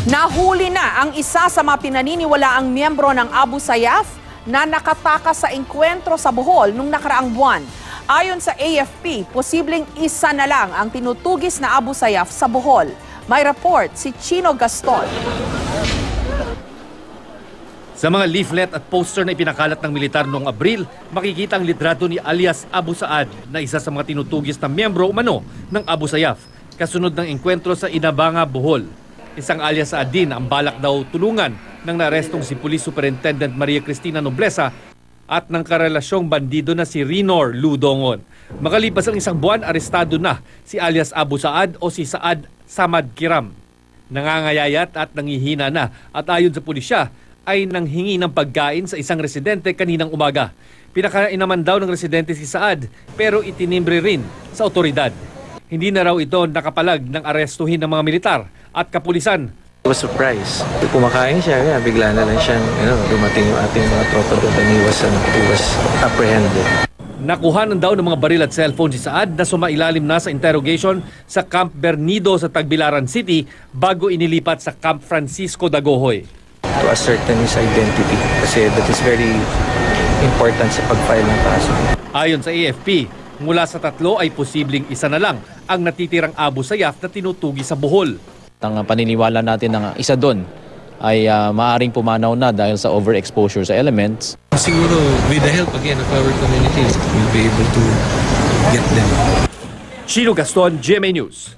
Nahuli na ang isa sa mga pinaniniwalaang miyembro ng Abu Sayyaf na nakatakas sa engkwentro sa Bohol nung nakaraang buwan. Ayon sa AFP, posibleng isa na lang ang tinutugis na Abu Sayyaf sa Bohol. May report si Chino Gaston. Sa mga leaflet at poster na ipinakalat ng militar noong Abril, makikita ang litrato ni alias Abu Saad na isa sa mga tinutugis na miyembro umano ng Abu Sayyaf, kasunod ng engkwentro sa Inabanga, Bohol. Isang alias Saad din ang balak daw tulungan ng naarestong si Police Superintendent Maria Cristina Nobleza at ng karelasyong bandido na si Rinor Ludongon. Makalipas ang isang buwan, arestado na si alias Abu Saad o si Saad Samad Kiram. Nangangayayat at nangihina na at ayon sa pulisya ay nanghingi ng pagkain sa isang residente kaninang umaga. Pinakain naman daw ng residente si Saad pero itinimbre rin sa otoridad. Hindi na raw ito nakapalag ng arestuhin ng mga militar at kapulisan. I was surprised. Kumakain siya, bigla na lang siyang dumating yung ating mga tropa doon and he was apprehended. Nakuhanan daw ng mga baril at cellphone si Saad na sumailalim na sa interrogation sa Camp Bernido sa Tagbilaran City bago inilipat sa Camp Francisco Dagohoy. To ascertain his identity kasi that is very important sa pag-file ng kaso. Ayon sa AFP, mula sa tatlo ay posibleng isa na lang ang natitirang Abu Sayyaf na tinutugi sa Bohol. Ang paniniwala natin na isa doon ay maaring pumanaw na dahil sa overexposure sa elements. Siguro with the help again of our communities, we'll be able to get them. Chino Gaston, GMA News.